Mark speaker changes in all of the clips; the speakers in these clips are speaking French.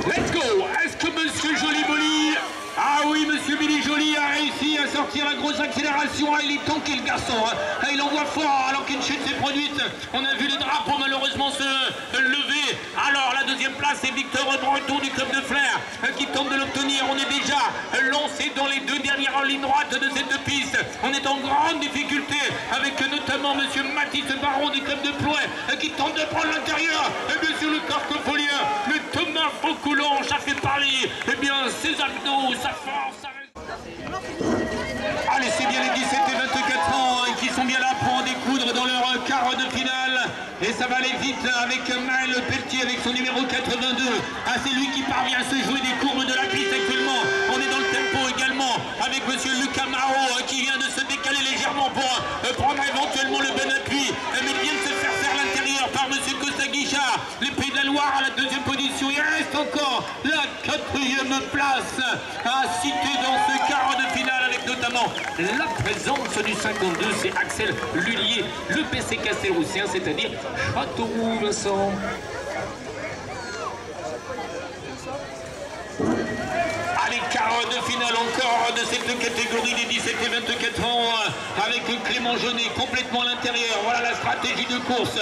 Speaker 1: Let's go. Est-ce que Monsieur Joly-Boly... Ah oui, Monsieur Billy Joly a réussi à sortir la grosse accélération. Ah, il est tanké le garçon. Ah, il envoie fort alors qu'une chute s'est produite. On a vu les drapeaux malheureusement se lever. Alors la deuxième place, c'est Victor Breton du club de Flair qui tente de l'obtenir. On est déjà lancé dans les deux dernières lignes droites de cette piste. On est en grande difficulté avec notamment Monsieur Mathis Baron du club de Plouay qui tente de prendre l'intérieur. Et bien sûr le carcofolien, le Thomas Faucoulange, ça fait parler. Eh bien ses abdos, sa force, sa... Allez, c'est bien les 17 et 24 ans qui sont bien là pour en découdre dans leur quart de finale. Et ça va aller vite avec Maël Pelletier avec son numéro 82. Ah, c'est lui qui parvient à se jouer des courbes de la piste actuellement. On est dans le tempo également avec Monsieur Lucas Marot qui vient de se décaler légèrement pour prendre éventuellement le bon appui. Mais il vient de se faire à l'intérieur par Monsieur Costa Guichard. Les Pays de la Loire à la deuxième position. Il reste encore la quatrième place à citer dans ce quart de finale avec notamment la présence du 52, c'est Axel Lullier, le PC Castelroussien, c'est-à-dire Châteauroux, Vincent. Allez, quart de finale encore de cette catégorie des 17 et 24 ans avec Clément Jeunet complètement à l'intérieur. Voilà la stratégie de course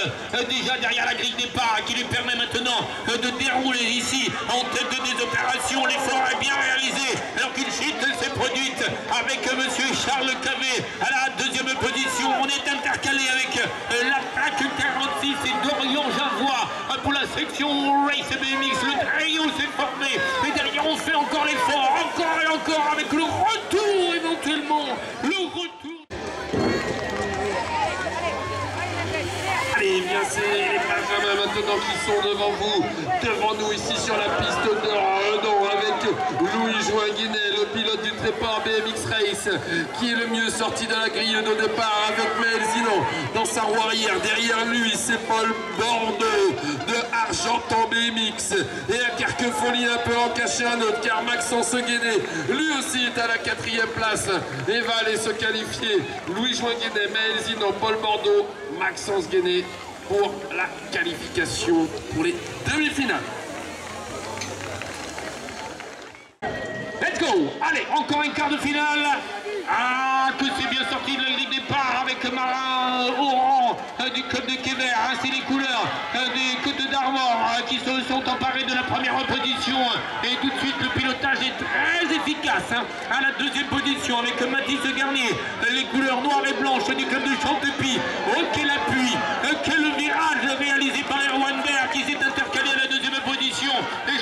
Speaker 1: déjà derrière la grille départ qui lui permet maintenant de dérouler ici en tête des opérations. L'effort est bien réalisé alors qu'une chute s'est produite avec Monsieur Charles Cavé à la deuxième position. On est intercalé avec la plaque 46 et Dorian Javois pour la section Race BMX. Le trio s'est formé et derrière on fait encore l'effort, encore et encore avec le retour éventuellement, le retour.
Speaker 2: Allez, bien c'est les Benjamins maintenant qui sont devant nous ici sur la piste de Redon avec Louis Joinguinet, le pilote du Tréport BMX Race qui est le mieux sorti de la grille de départ avec Maël Zinon dans sa roue arrière. Derrière lui, c'est Paul Bordeaux de Argentan BMX et à Carquefolie un peu en cacher un autre car Maxence Guéné lui aussi est à la quatrième place et va aller se qualifier. Louis Joinguinet, Maël Zinon, Paul Bordeaux, Maxence Guéné pour la qualification pour les demi-finales.
Speaker 1: Let's go. Allez, encore un quart de finale. Ah, que c'est bien sorti de la grille départ avec Marin Oran du club de Québec. Ah, c'est les couleurs des Côtes d'Armor qui se sont emparés de la première position. Et tout de suite, le pilotage est très efficace à la deuxième position avec Mathis Garnier. Les couleurs noires et blanches du club de Chantepie. Oh, quel appui, quel virage réalisé par Erwan Berg qui s'est intercalé à la deuxième position. Et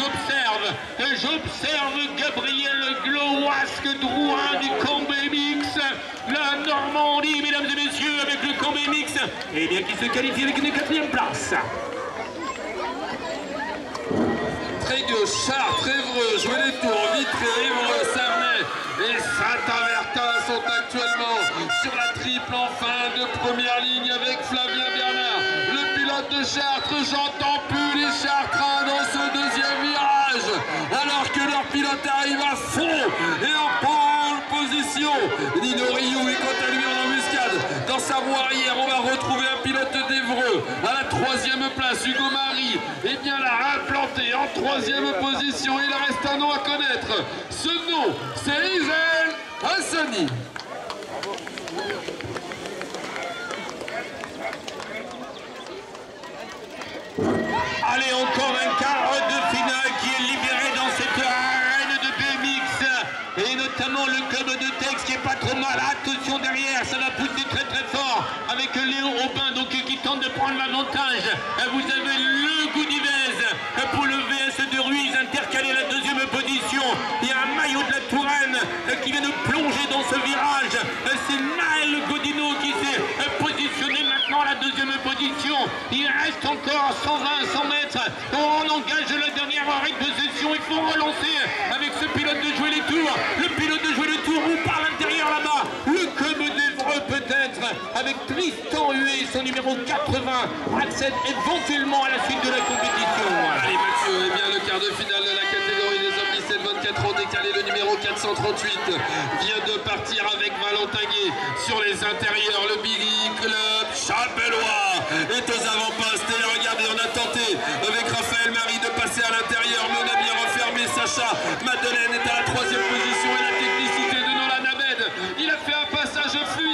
Speaker 1: j'observe Gabriel Glowasque Drouin du camp BMX, la Normandie, mesdames et messieurs, avec le camp BMX, et bien qui se qualifie avec une quatrième place.
Speaker 2: Trégueux, Chartres, Évreux, jouer les tours, Vitré, Évreux, Cernay et Saint-Avertin sont actuellement sur la triple en fin de première ligne avec Flavien Bernard, le pilote de Chartres. J'entends plus les Chartrains dans ce deuxième virage alors que leur pilote arrive à fond et en pole position. Nino Rioux est quant à lui en embuscade dans sa roue arrière. On va retrouver un pilote d'Évreux à la troisième place, Hugo Marie est bien là, implanté en troisième position. Il reste un nom à connaître, ce nom c'est Isel Hassani.
Speaker 1: Allez, encore un quart de finale qui est libéré dans cette arène de BMX et notamment le club de Tex qui est pas trop mal. Attention derrière, ça va pousser très très fort avec Léo Aubin donc qui tente de prendre l'avantage. Vous avez le Goudivez pour le VS de Ruiz intercalé à la deuxième position. Il y a un maillot de la Touraine qui vient de plonger dans ce virage. C'est Naël Godino qui s'est positionné maintenant à la deuxième position. Il reste encore 120-100 mètres. On engage la dernière arrêt de session. Il faut relancer avec ce pilote de jouer les tours. Le pilote de jouer les tours ou par l'intérieur là-bas. Le club d'Évreux peut-être avec Tristan Huet, son numéro 80, accède éventuellement à la suite de la compétition.
Speaker 2: Allez Mathieu, eh bien le quart de finale de la catégorie des hommes 17-24 ans décalé, le numéro 438 vient de partir avec Valentin Gué sur les intérieurs. Le Billy Club Chapellois est aux avant-postes et regardez, on a tenté avec Raphaël Marie de passer à l'intérieur, mais on a bien Sacha. Madeleine est à la 3e position et la technicité de Nolan Abed. Il a fait un passage fluide.